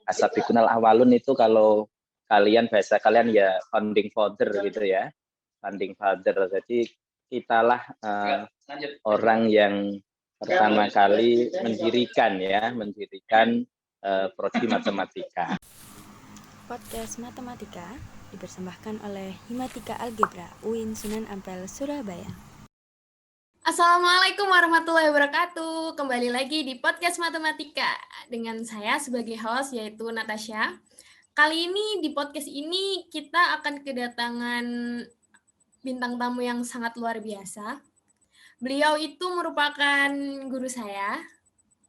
As-Sabiqunal Awwalun itu kalau kalian bahasa kalian ya founding father gitu ya, founding father. Jadi kitalah orang yang pertama kali mendirikan prodi matematika. Podcast Matematika dipersembahkan oleh Himatika Algebra UIN Sunan Ampel, Surabaya. Assalamualaikum warahmatullahi wabarakatuh. Kembali lagi di Podcast Matematika dengan saya sebagai host yaitu Natasha. Kali ini di podcast ini kita akan kedatangan bintang tamu yang sangat luar biasa. Beliau itu merupakan guru saya,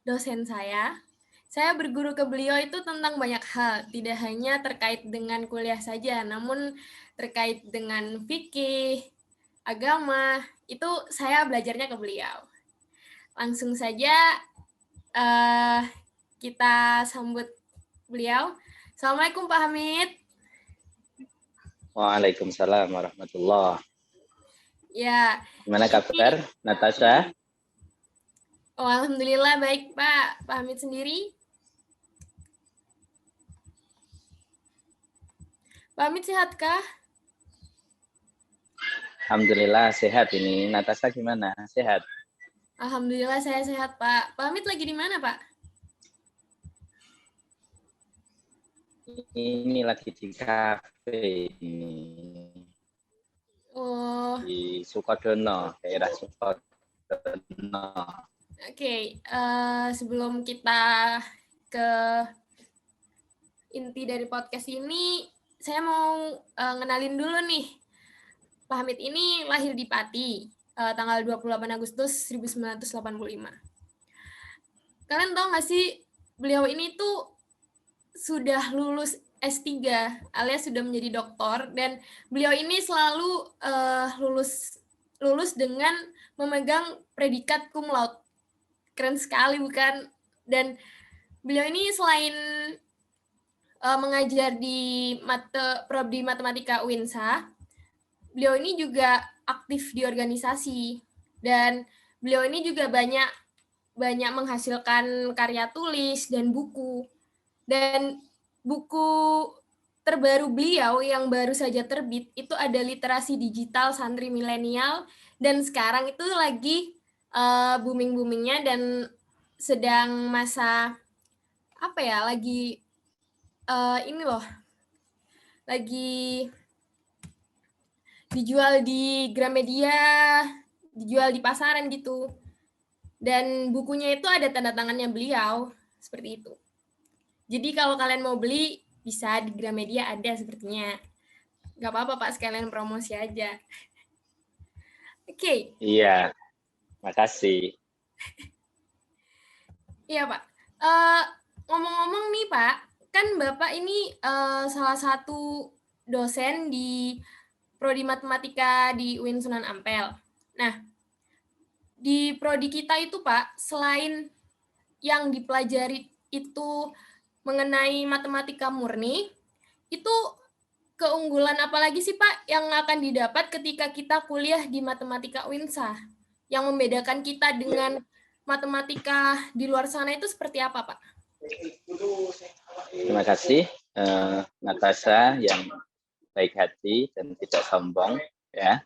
dosen saya. Saya berguru ke beliau itu tentang banyak hal, tidak hanya terkait dengan kuliah saja, namun terkait dengan fikih, agama, itu saya belajarnya ke beliau. Langsung saja kita sambut beliau. Assalamualaikum Pak Hamid. Waalaikumsalam warahmatullahi. Ya. Gimana kabar, Natasha? Oh, alhamdulillah baik Pak. Pak Hamid sendiri? Pak Hamid sehatkah? Alhamdulillah sehat ini. Natasha gimana? Sehat? Alhamdulillah saya sehat Pak. Pak Hamid lagi di mana Pak? Ini lagi di kafe ini. Oh. Di Sukodono, daerah Sukodono. Oke, sebelum kita ke inti dari podcast ini, saya mau ngenalin dulu nih. Pak Hamid ini lahir di Pati, tanggal 28 Agustus 1985. Kalian tahu nggak sih, beliau ini tuh sudah lulus S3 alias sudah menjadi doktor, dan beliau ini selalu lulus dengan memegang predikat cum laude. Keren sekali bukan? Dan beliau ini selain mengajar di Prodi Matematika UINSA, beliau ini juga aktif di organisasi, dan beliau ini juga banyak menghasilkan karya tulis dan buku. Dan buku terbaru beliau yang baru saja terbit itu ada Literasi Digital Santri Milenial, dan sekarang itu lagi booming-boomingnya dan sedang masa lagi lagi dijual di Gramedia, dijual di pasaran gitu. Dan bukunya itu ada tanda tangannya beliau, seperti itu. Jadi kalau kalian mau beli, bisa di Gramedia ada sepertinya. Gak apa-apa Pak, sekalian promosi aja. Oke. Iya, makasih. Iya Pak. Ngomong-ngomong nih Pak, kan Bapak ini salah satu dosen di Prodi Matematika di UIN Sunan Ampel. Nah, di prodi kita itu Pak, selain yang dipelajari itu mengenai matematika murni, itu keunggulan apa lagi sih Pak yang akan didapat ketika kita kuliah di matematika UINSA? Yang membedakan kita dengan matematika di luar sana itu seperti apa Pak? Terima kasih Natasha yang baik hati dan tidak sombong ya.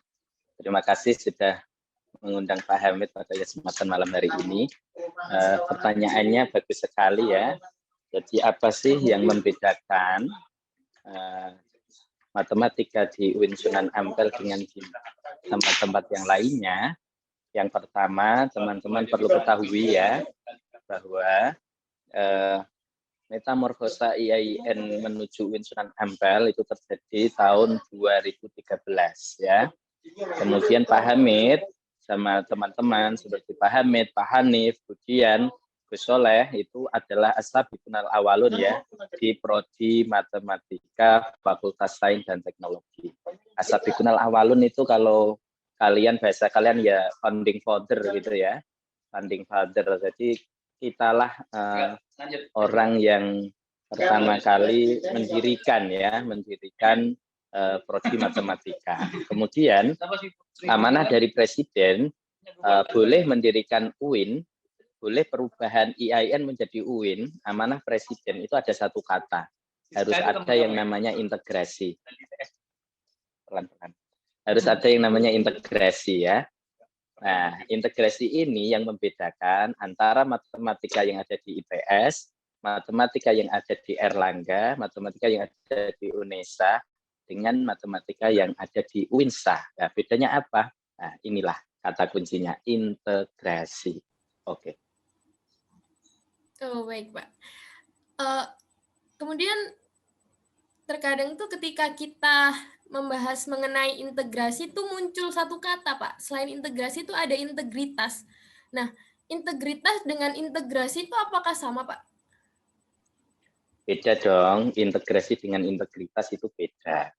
Terima kasih sudah mengundang Pak Hamid pada kesempatan malam hari ini. Pertanyaannya bagus sekali ya. Jadi apa sih yang membedakan matematika di UIN Sunan Ampel dengan di tempat-tempat yang lainnya? Yang pertama, teman-teman perlu ketahui ya bahwa metamorfosa IAIN menuju UIN Sunan Ampel itu terjadi tahun 2013 ya. Kemudian Pak Hamid sama teman-teman seperti Pak Hamid, Pak Hanif, Budian, Gus Soleh itu adalah As-Sabiqunal Awwalun ya di Prodi Matematika Fakultas Sains dan Teknologi. As-Sabiqunal Awwalun itu kalau kalian bahasa kalian ya founding father gitu ya, founding father. Jadi kitalah orang yang pertama kali mendirikan prodi matematika. Kemudian amanah dari Presiden boleh mendirikan UIN boleh perubahan IAIN menjadi UIN, amanah presiden itu ada satu kata. Harus ada yang namanya integrasi. Pelan-pelan. Harus ada yang namanya integrasi ya. Nah, integrasi ini yang membedakan antara matematika yang ada di IPS, matematika yang ada di Erlangga, matematika yang ada di UNESA, dengan matematika yang ada di UINSA. Nah, bedanya apa? Nah, inilah kata kuncinya, integrasi. Oke. Oh, baik, Pak. Kemudian terkadang tuh ketika kita membahas mengenai integrasi tuh muncul satu kata, Pak. Selain integrasi itu ada integritas. Nah, integritas dengan integrasi itu apakah sama, Pak? Beda dong, integrasi dengan integritas itu beda.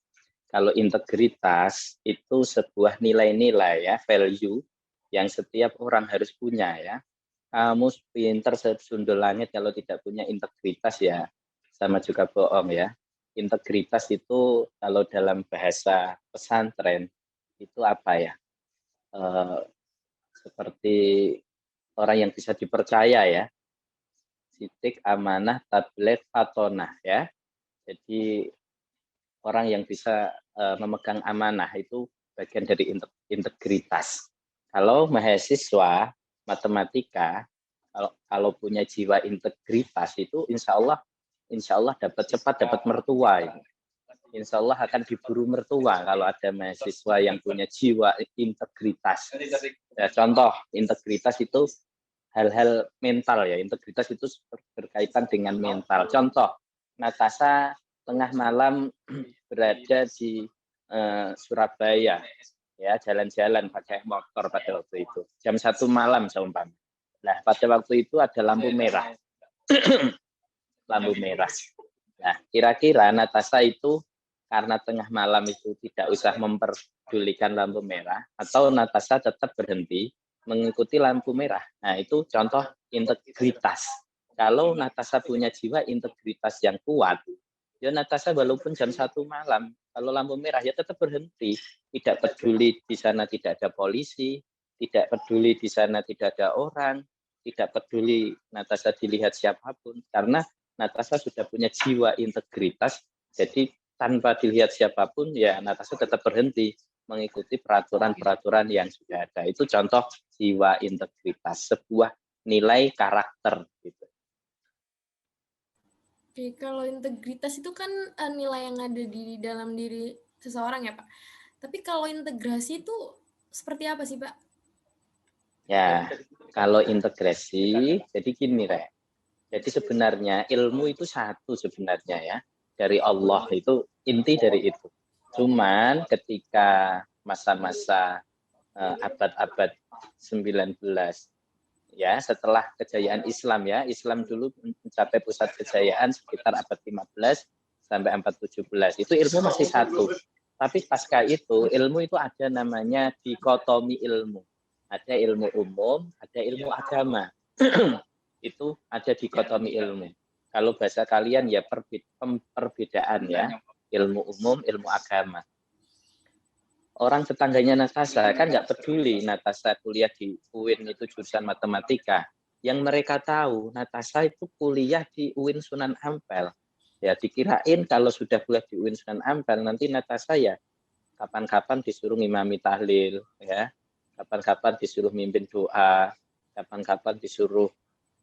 Kalau integritas itu sebuah nilai-nilai ya, value yang setiap orang harus punya ya. Kamu pinter sesundul langit kalau tidak punya integritas ya sama juga bohong ya. Integritas itu kalau dalam bahasa pesantren itu apa ya? Seperti orang yang bisa dipercaya ya. Sidik, amanah, tabligh, fatonah ya. Jadi orang yang bisa memegang amanah itu bagian dari integritas. Kalau mahasiswa matematika kalau punya jiwa integritas itu insya Allah dapat cepat dapat mertua. Insya Allah akan diburu mertua kalau ada mahasiswa yang punya jiwa integritas. Ya, contoh integritas itu hal-hal mental ya. Integritas itu berkaitan dengan mental. Contoh, Natasha tengah malam berada di Surabaya, ya jalan-jalan pakai motor pada waktu itu. Jam 1 malam seumpama. Nah, pada waktu itu ada lampu merah. Lampu merah. Nah, kira-kira Natasha itu karena tengah malam itu tidak usah memperdulikan lampu merah, atau Natasha tetap berhenti mengikuti lampu merah. Nah, itu contoh integritas. Kalau Natasha punya jiwa integritas yang kuat, ya Natasha walaupun jam 1 malam, kalau lampu merah ya tetap berhenti. Tidak peduli di sana tidak ada polisi, tidak peduli di sana tidak ada orang, tidak peduli Natasha dilihat siapapun, karena Natasha sudah punya jiwa integritas, jadi tanpa dilihat siapapun ya Natasha tetap berhenti mengikuti peraturan-peraturan yang sudah ada. Itu contoh jiwa integritas, sebuah nilai karakter gitu. Oke, kalau integritas itu kan nilai yang ada di dalam diri seseorang ya, Pak. Tapi kalau integrasi itu seperti apa sih, Pak? Ya, kalau integrasi, jadi gini, Rek. Jadi sebenarnya ilmu itu satu sebenarnya ya. Dari Allah itu inti dari itu. Cuman ketika masa-masa abad-abad 19 ya, setelah kejayaan Islam ya, Islam dulu mencapai pusat kejayaan sekitar abad 15 sampai abad 17. Itu ilmu masih satu. Tapi pasca itu ilmu itu ada namanya dikotomi ilmu. Ada ilmu umum, ada ilmu agama. Itu ada dikotomi ilmu. Kalau bahasa kalian ya perbedaan ya, ilmu umum, ilmu agama. Orang tetangganya Natasha kan nggak peduli Natasha kuliah di UIN itu jurusan matematika. Yang mereka tahu Natasha itu kuliah di UIN Sunan Ampel. Ya dikirain kalau sudah kuliah di UIN Sunan Ampel nanti Natasha ya kapan-kapan disuruh ngimami tahlil ya, kapan-kapan disuruh mimpin doa, kapan-kapan disuruh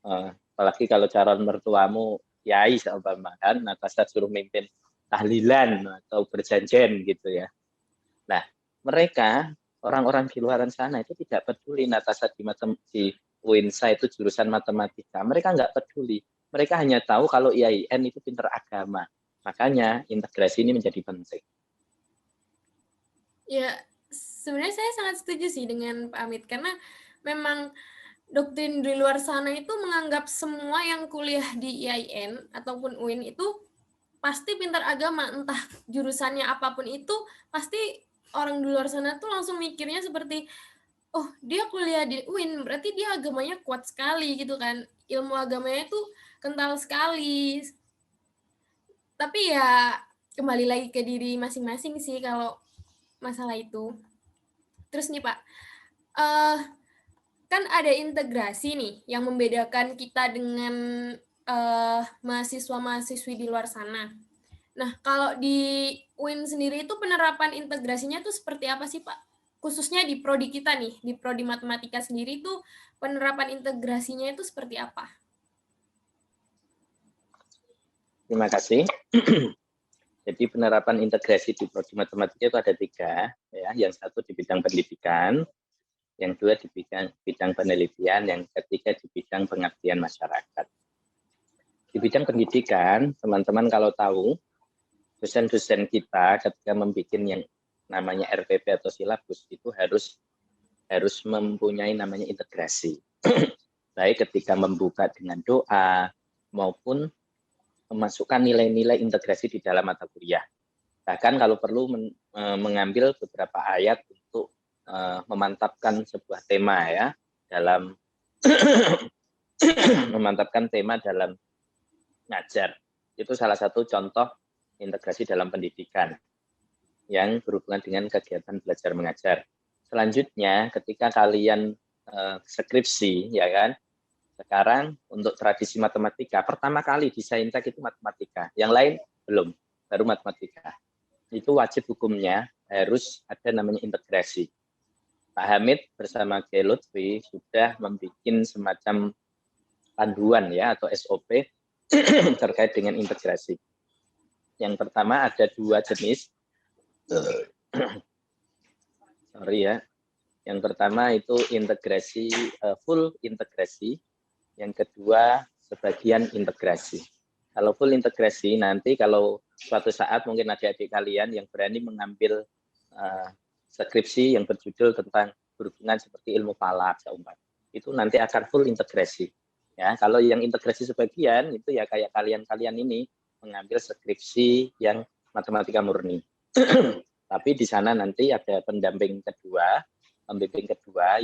apalagi kalau calon mertuamu kiai seumpama kan, Natasha suruh mimpin tahlilan atau berjanjian gitu ya. Nah, mereka orang-orang di luar sana itu tidak peduli Natasha di UINSA itu jurusan matematika. Mereka nggak peduli. Mereka hanya tahu kalau IAIN itu pinter agama. Makanya integrasi ini menjadi penting. Ya, sebenarnya saya sangat setuju sih dengan Pak Amit karena memang doktrin di luar sana itu menganggap semua yang kuliah di IAIN ataupun UIN itu pasti pintar agama, entah jurusannya apapun itu, pasti orang di luar sana tuh langsung mikirnya seperti, oh dia kuliah di UIN, berarti dia agamanya kuat sekali gitu kan, ilmu agamanya tuh kental sekali. Tapi ya kembali lagi ke diri masing-masing sih kalau masalah itu. Terus nih Pak, kan ada integrasi nih yang membedakan kita dengan mahasiswa-mahasiswi di luar sana. Nah, kalau di UIN sendiri itu penerapan integrasinya tuh seperti apa sih, Pak? Khususnya di prodi kita nih, di prodi matematika sendiri tuh penerapan integrasinya itu seperti apa? Terima kasih. Jadi penerapan integrasi di prodi matematika itu ada 3, ya. Yang satu di bidang pendidikan, yang dua di bidang penelitian, yang ketiga di bidang pengabdian masyarakat. Di bidang pendidikan, teman-teman kalau tahu, dosen-dosen kita ketika membuat yang namanya RPP atau silabus itu harus mempunyai namanya integrasi. Baik ketika membuka dengan doa maupun memasukkan nilai-nilai integrasi di dalam mata kuliah. Bahkan kalau perlu mengambil beberapa ayat untuk memantapkan sebuah tema ya dalam memantapkan tema dalam ngajar. Itu salah satu contoh integrasi dalam pendidikan yang berhubungan dengan kegiatan belajar mengajar. Selanjutnya ketika kalian skripsi ya kan, sekarang untuk tradisi matematika pertama kali di Saintek itu matematika, yang lain belum, baru matematika. Itu wajib hukumnya harus ada namanya integrasi. Pak Hamid bersama Kiai Lutfi sudah membuat semacam panduan ya atau SOP terkait dengan integrasi. Yang pertama ada 2 jenis. Sorry ya. Yang pertama itu integrasi full integrasi. Yang kedua sebagian integrasi. Kalau full integrasi nanti kalau suatu saat mungkin adik-adik kalian yang berani mengambil skripsi yang berjudul tentang berhubungan seperti ilmu falak itu nanti akan full integrasi. Ya, kalau yang integrasi sebagian itu ya kayak kalian ini mengambil skripsi yang matematika murni. Tapi di sana nanti ada pembimbing kedua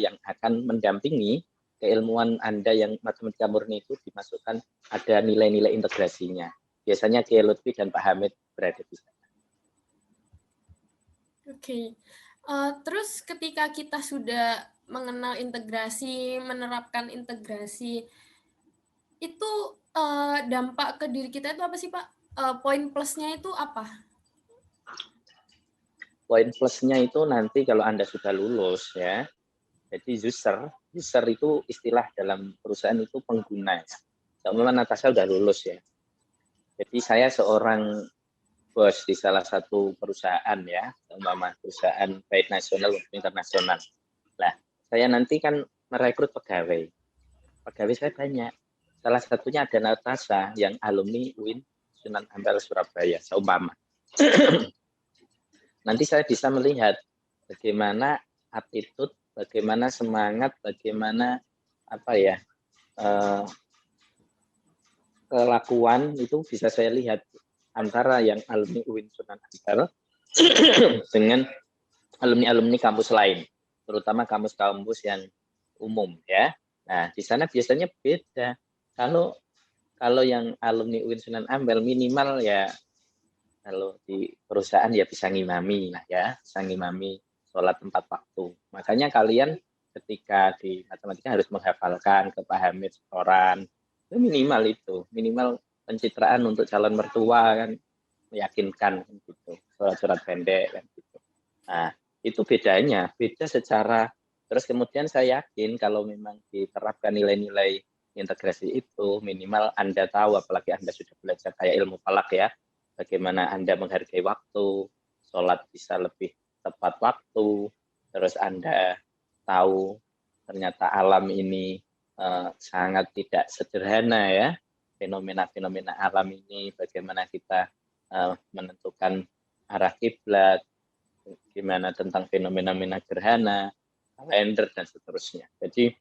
yang akan mendampingi keilmuan Anda yang matematika murni itu dimasukkan ada nilai-nilai integrasinya. Biasanya Kiai Lutfi dan Pak Hamid berada di sana. Oke. Terus ketika kita sudah mengenal integrasi, menerapkan integrasi, itu dampak ke diri kita itu apa sih, Pak? Poin plusnya itu apa? Poin plusnya itu nanti kalau Anda sudah lulus ya, jadi user itu istilah dalam perusahaan itu pengguna ya. Sama Natasha sudah lulus ya. Jadi saya seorang bos di salah satu perusahaan ya, umpama perusahaan baik nasional maupun internasional. Nah, saya nanti kan merekrut pegawai. Pegawai saya banyak. Salah satunya ada Natasha yang alumni UIN Sunan Ampel Surabaya, seumpama. Nanti saya bisa melihat bagaimana attitude, bagaimana semangat, bagaimana kelakuan itu bisa saya lihat antara yang alumni UIN Sunan Ampel dengan alumni kampus lain, terutama kampus-kampus yang umum ya. Nah, di sana biasanya beda. Kalau yang alumni UIN Sunan Ampel minimal ya kalau di perusahaan ya bisa ngimami lah ya, bisa ngimami sholat 4 waktu. Makanya kalian ketika di matematika harus menghafalkan ke Pak Hamid setoran, itu minimal pencitraan untuk calon mertua kan, meyakinkan gitu, surat-surat pendek kan gitu. Nah, itu beda secara, terus kemudian saya yakin kalau memang diterapkan nilai-nilai integrasi itu, minimal Anda tahu, apalagi Anda sudah belajar kayak ilmu falak ya, bagaimana Anda menghargai waktu, sholat bisa lebih tepat waktu, terus Anda tahu ternyata alam ini sangat tidak sederhana ya, fenomena-fenomena alam ini, bagaimana kita menentukan arah kiblat, gimana tentang fenomena gerhana, kalender, dan seterusnya. Jadi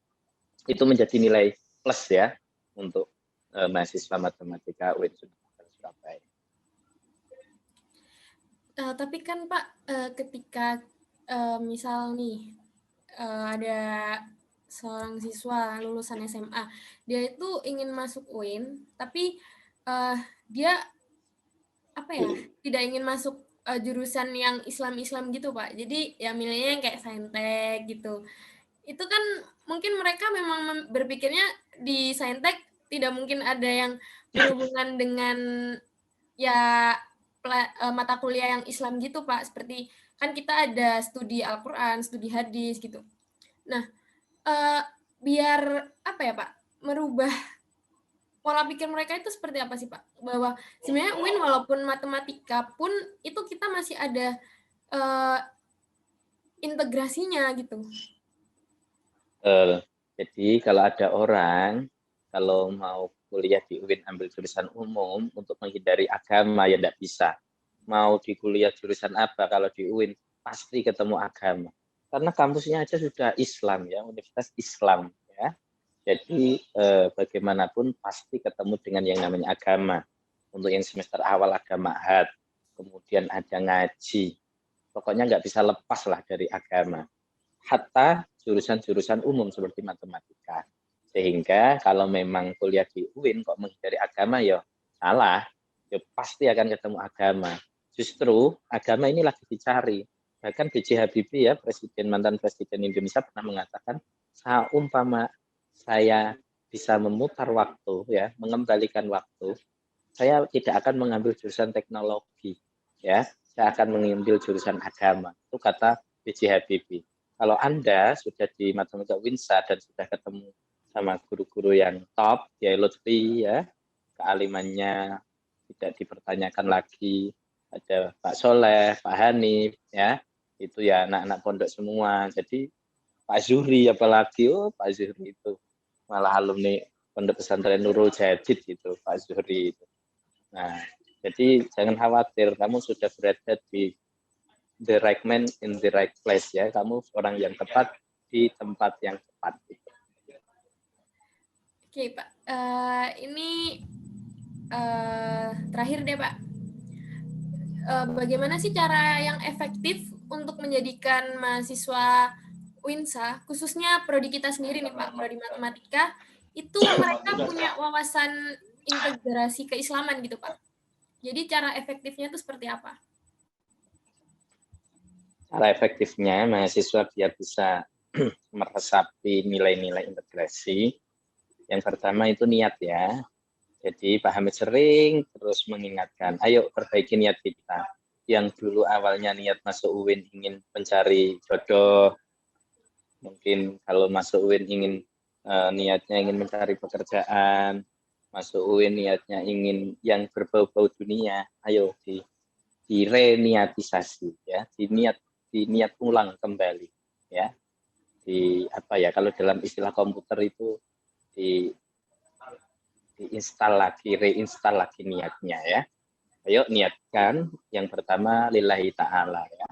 itu menjadi nilai plus ya untuk mahasiswa matematika UIN Surabaya. Tapi kan Pak, ketika misal nih ada seorang siswa lulusan SMA, dia itu ingin masuk UIN, tapi dia tidak ingin masuk jurusan yang Islam gitu Pak. Jadi ya milihnya yang kayak saintek gitu. itu kan mungkin mereka memang berpikirnya di Saintek tidak mungkin ada yang berhubungan dengan ya mata kuliah yang Islam gitu Pak, seperti kan kita ada studi Al-Quran, studi hadis gitu. Nah, biar apa ya Pak, merubah pola pikir mereka itu seperti apa sih Pak? Bahwa sebenarnya UIN walaupun matematika pun itu kita masih ada integrasinya gitu. Jadi kalau ada orang kalau mau kuliah di UIN ambil jurusan umum untuk menghindari agama ya tidak bisa. Mau di kuliah jurusan apa kalau di UIN pasti ketemu agama. Karena kampusnya aja sudah Islam ya, Universitas Islam ya. Jadi bagaimanapun pasti ketemu dengan yang namanya agama. Untuk yang semester awal agama had, kemudian ada ngaji. Pokoknya nggak bisa lepas lah dari agama. Hatta jurusan-jurusan umum seperti matematika. Sehingga kalau memang kuliah di UIN kok menghindari agama ya salah, ya pasti akan ketemu agama. Justru agama ini lagi dicari. Bahkan B.J. Habibie ya, mantan presiden Indonesia pernah mengatakan, seumpama saya bisa memutar waktu ya, mengembalikan waktu, saya tidak akan mengambil jurusan teknologi ya, saya akan mengambil jurusan agama. Itu kata B.J. Habibie. Kalau Anda sudah di Matematika Winsa dan sudah ketemu sama guru-guru yang top, ya Lutfi ya, kealimannya tidak dipertanyakan lagi, ada Pak Soleh, Pak Hanif ya, itu ya anak-anak pondok semua. Jadi Pak Zuhri apalagi, Pak Zuhri itu malah alumni Pondok Pesantren Nurul Jadid itu Pak Zuhri itu. Nah, jadi jangan khawatir, kamu sudah berada di the right man in the right place ya. Kamu orang yang tepat di tempat yang tepat. Oke Pak, ini terakhir deh Pak. Bagaimana sih cara yang efektif untuk menjadikan mahasiswa Winsa, khususnya prodi kita sendiri nih Pak, prodi matematika, itu mereka punya wawasan integrasi keislaman gitu Pak. Jadi cara efektifnya itu seperti apa? Cara efektifnya mahasiswa biar bisa meresapi nilai-nilai integrasi, yang pertama itu niat ya. Jadi Pak Hamid sering terus mengingatkan, ayo perbaiki niat kita. Yang dulu awalnya niat masuk UIN ingin mencari jodoh, mungkin kalau masuk UIN ingin niatnya ingin mencari pekerjaan, masuk UIN niatnya ingin yang berbau-bau dunia, ayo direniatisasi ya, diniat ulang kembali ya. Di apa ya, kalau dalam istilah komputer itu diinstal lagi, reinstal lagi niatnya ya. Ayo niatkan yang pertama lillahi ta'ala ya.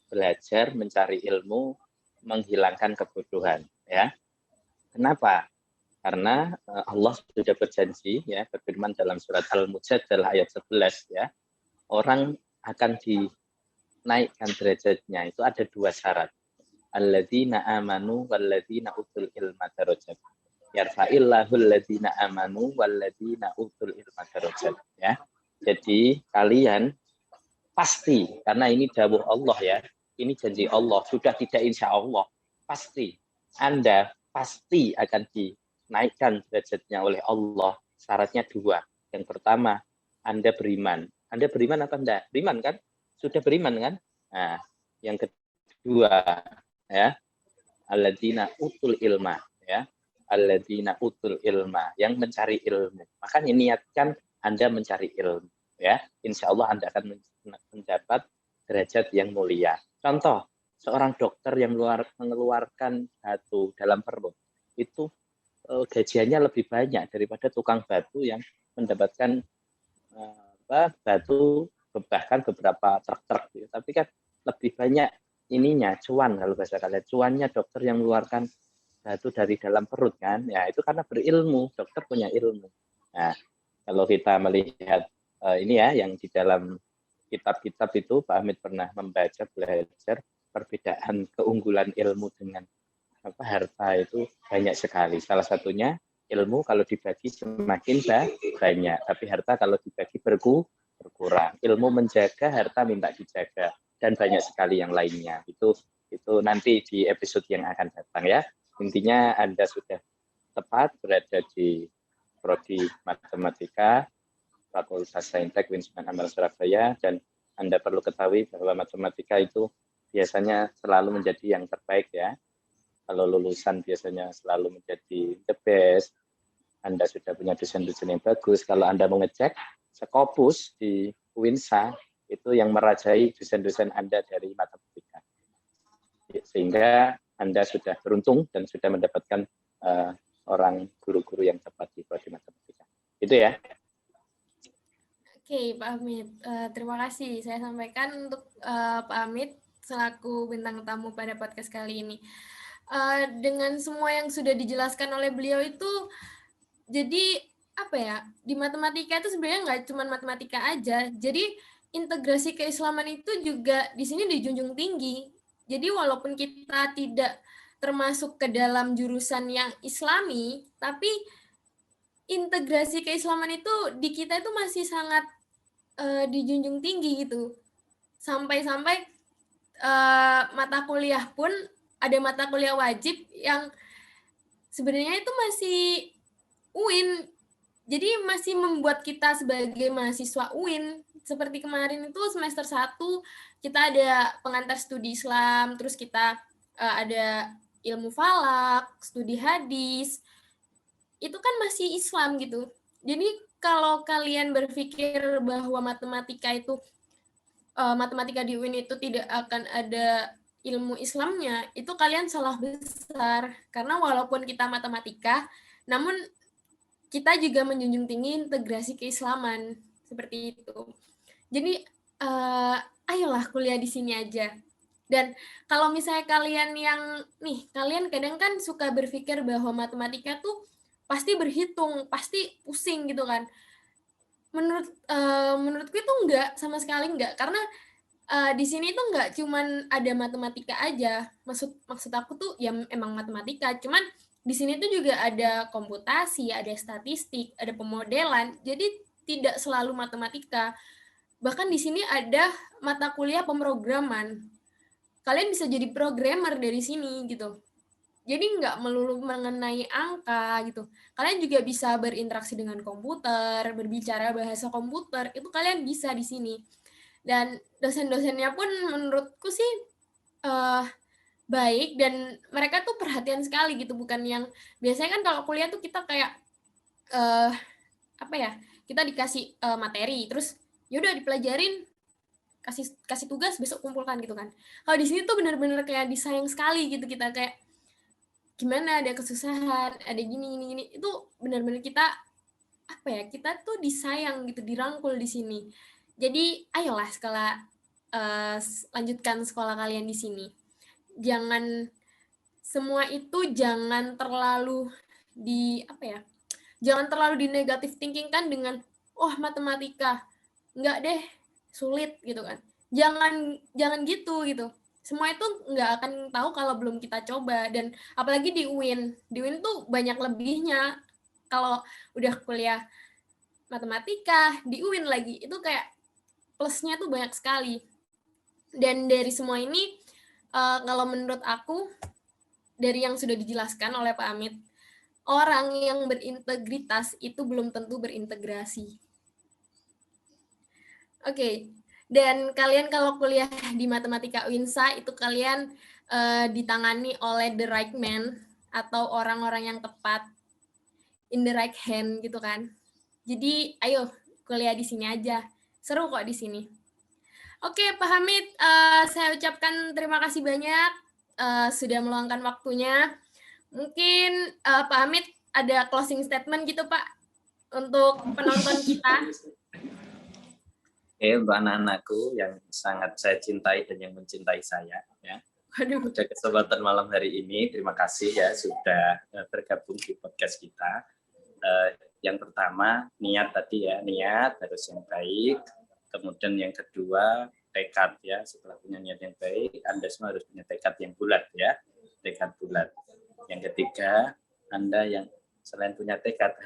Belajar mencari ilmu, menghilangkan kebodohan ya. Kenapa? Karena Allah sudah berjanji ya, berfirman dalam surat Al-Mujadalah ayat 11 ya. Orang akan dinaikkan derajatnya itu ada dua syarat. Alladzina amanu walladzina utul ilma darajat. Yarfa'illahu alladzina amanu walladzina utul ilma darajat ya. Jadi kalian pasti, karena ini dawuh Allah ya, ini janji Allah, sudah tidak insya Allah, pasti Anda pasti akan dinaikkan derajatnya oleh Allah. Syaratnya dua. Yang pertama, Anda beriman. Anda beriman apa enggak? Beriman kan? Sudah beriman kan? Nah, yang kedua ya, alladzina utul ilma ya. Alladzina utul ilma, yang mencari ilmu. Makanya niatkan Anda mencari ilmu ya. Insya Allah Anda akan mendapat derajat yang mulia. Contoh, seorang dokter yang mengeluarkan batu dalam perut itu gajiannya lebih banyak daripada tukang batu yang mendapatkan batu bahkan beberapa truk-truk gitu. Tapi kan lebih banyak ininya cuan, kalau bahasa kalian cuannya dokter yang mengeluarkan batu dari dalam perut kan ya, itu karena berilmu, dokter punya ilmu. Nah, kalau kita melihat ini ya yang di dalam kitab-kitab itu Pak Hamid pernah membaca, belajar perbedaan keunggulan ilmu dengan harta itu banyak sekali. Salah satunya ilmu kalau dibagi semakin banyak, tapi harta kalau dibagi berkurang. Ilmu menjaga, harta minta dijaga, dan banyak sekali yang lainnya. Itu nanti di episode yang akan datang ya. Intinya Anda sudah tepat berada di Prodi Matematika, Fakultas Saintek UIN Sunan Ampel Surabaya, dan Anda perlu ketahui bahwa matematika itu biasanya selalu menjadi yang terbaik ya. Kalau lulusan biasanya selalu menjadi the best. Anda sudah punya dosen-dosen yang bagus. Kalau Anda mau ngecek, Scopus di UINSA itu yang merajai dosen-dosen Anda dari matematika. Sehingga Anda sudah beruntung dan sudah mendapatkan orang guru-guru yang tepat di prodi matematika. Itu ya. Oke, Pak Hamid. Terima kasih. Saya sampaikan untuk Pak Hamid selaku bintang tamu pada podcast kali ini. Dengan semua yang sudah dijelaskan oleh beliau itu, jadi apa ya, di matematika itu sebenarnya nggak cuma matematika aja. Jadi integrasi keislaman itu juga di sini dijunjung tinggi. Jadi walaupun kita tidak termasuk ke dalam jurusan yang Islami, tapi integrasi keislaman itu di kita itu masih sangat dijunjung tinggi gitu. Sampai-sampai mata kuliah pun ada mata kuliah wajib yang sebenarnya itu masih UIN. Jadi masih membuat kita sebagai mahasiswa UIN. Seperti kemarin itu semester 1 kita ada pengantar studi Islam, terus kita ada ilmu falak, studi hadis. Itu kan masih Islam gitu. Jadi kalau kalian berpikir bahwa matematika di UIN itu tidak akan ada ilmu Islamnya, itu kalian salah besar. Karena walaupun kita matematika, namun kita juga menjunjung tinggi integrasi keislaman seperti itu. Jadi ayolah kuliah di sini aja. Dan kalau misalnya kalian kalian kadang kan suka berpikir bahwa matematika tuh pasti berhitung, pasti pusing gitu kan. Menurutku itu enggak, sama sekali enggak, karena di sini tuh enggak cuman ada matematika aja. Maksud aku tuh ya emang matematika, cuman di sini tuh juga ada komputasi, ada statistik, ada pemodelan. Jadi tidak selalu matematika. Bahkan di sini ada mata kuliah pemrograman. Kalian bisa jadi programmer dari sini gitu. Jadi nggak melulu mengenai angka gitu. Kalian juga bisa berinteraksi dengan komputer, berbicara bahasa komputer, itu kalian bisa di sini. Dan dosen-dosennya pun menurutku sih baik, dan mereka tuh perhatian sekali gitu, bukan yang biasanya kan kalau kuliah tuh kita kayak kita dikasih materi, terus yaudah dipelajarin, kasih tugas, besok kumpulkan gitu kan. Kalau di sini tuh benar-benar kayak disayang sekali gitu, kita kayak gimana ada kesusahan, ada gini, itu benar-benar kita tuh disayang gitu, dirangkul di sini. Jadi ayolah lanjutkan sekolah kalian di sini. Semua itu jangan terlalu jangan terlalu di negative thinking kan dengan matematika enggak deh, sulit gitu kan. Jangan gitu. Semua itu nggak akan tahu kalau belum kita coba. Dan apalagi di UIN tuh banyak lebihnya. Kalau udah kuliah matematika di UIN lagi, itu kayak plusnya tuh banyak sekali. Dan dari semua ini, kalau menurut aku, dari yang sudah dijelaskan oleh Pak Amit, orang yang berintegritas itu belum tentu berintegrasi. Oke. Dan kalian kalau kuliah di Matematika UINSA, itu kalian ditangani oleh the right man, atau orang-orang yang tepat, in the right hand gitu kan. Jadi ayo kuliah di sini aja. Seru kok di sini. Oke, Pak Hamid, saya ucapkan terima kasih banyak sudah meluangkan waktunya. Mungkin Pak Hamid ada closing statement gitu, Pak, untuk penonton kita. Untuk anak-anakku yang sangat saya cintai dan yang mencintai saya, ya. Waduh. Pada kesempatan malam hari ini, terima kasih ya sudah bergabung di podcast kita. Yang pertama, niat tadi ya, niat harus yang baik. Kemudian yang kedua, tekad ya. Setelah punya niat yang baik, Anda semua harus punya tekad yang bulat ya, tekad bulat. Yang ketiga, Anda yang selain punya tekad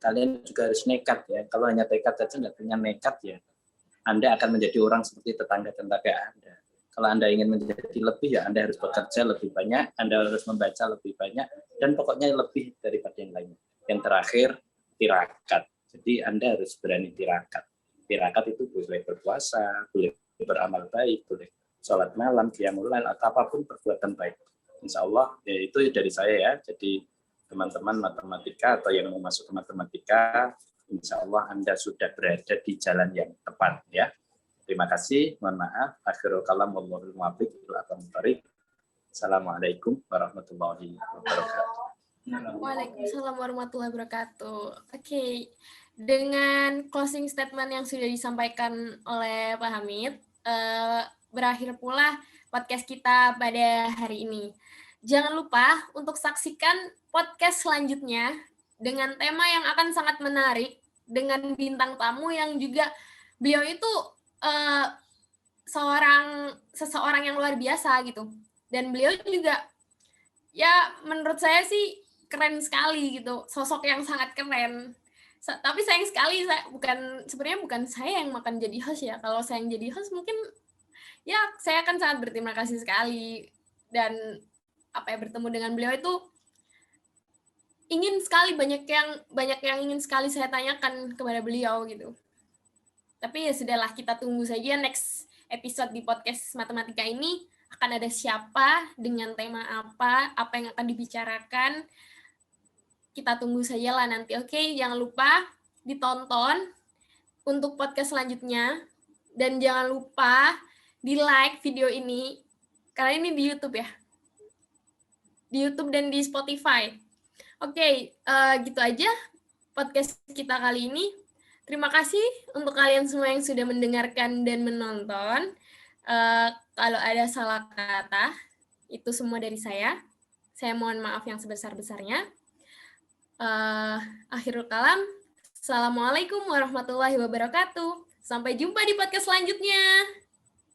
kalian juga harus nekat ya. Kalau hanya tekad saja nggak punya nekat ya, Anda akan menjadi orang seperti tetangga-tetangga Anda. Kalau Anda ingin menjadi lebih, ya Anda harus bekerja lebih banyak, Anda harus membaca lebih banyak, dan pokoknya lebih daripada yang lainnya. Yang terakhir, tirakat. Jadi Anda harus berani tirakat. Tirakat itu boleh berpuasa, boleh beramal baik, boleh sholat malam, qiyamul lail, atau apapun perbuatan baik. Insya Allah, ya itu dari saya ya. Jadi teman-teman matematika atau yang mau masuk ke matematika, insya Allah Anda sudah berada di jalan yang tepat ya. Terima kasih, mohon maaf. Akhirul kalam, wallahul muwaffiq ila aqwamit thoriq. Assalamualaikum warahmatullahi wabarakatuh. Waalaikumsalam warahmatullahi wabarakatuh. Oke, dengan closing statement yang sudah disampaikan oleh Pak Hamid, berakhir pula podcast kita pada hari ini. Jangan lupa untuk saksikan podcast selanjutnya dengan tema yang akan sangat menarik, dengan bintang tamu yang juga beliau itu seseorang yang luar biasa gitu. Dan beliau juga ya menurut saya sih keren sekali gitu, sosok yang sangat keren. Tapi sayang sekali sebenarnya bukan saya yang makan jadi host ya. Kalau saya yang jadi host mungkin ya saya akan sangat berterima kasih sekali, dan bertemu dengan beliau itu banyak yang ingin sekali saya tanyakan kepada beliau gitu. Tapi ya sudahlah, kita tunggu saja next episode di podcast matematika ini akan ada siapa, dengan tema apa yang akan dibicarakan. Kita tunggu saja lah nanti. Oke, jangan lupa ditonton untuk podcast selanjutnya, dan jangan lupa di-like video ini, karena ini di YouTube ya. Di YouTube dan di Spotify. Oke, gitu aja podcast kita kali ini. Terima kasih untuk kalian semua yang sudah mendengarkan dan menonton. Kalau ada salah kata, itu semua dari saya. Saya mohon maaf yang sebesar-besarnya. Akhirul kalam. Assalamualaikum warahmatullahi wabarakatuh. Sampai jumpa di podcast selanjutnya.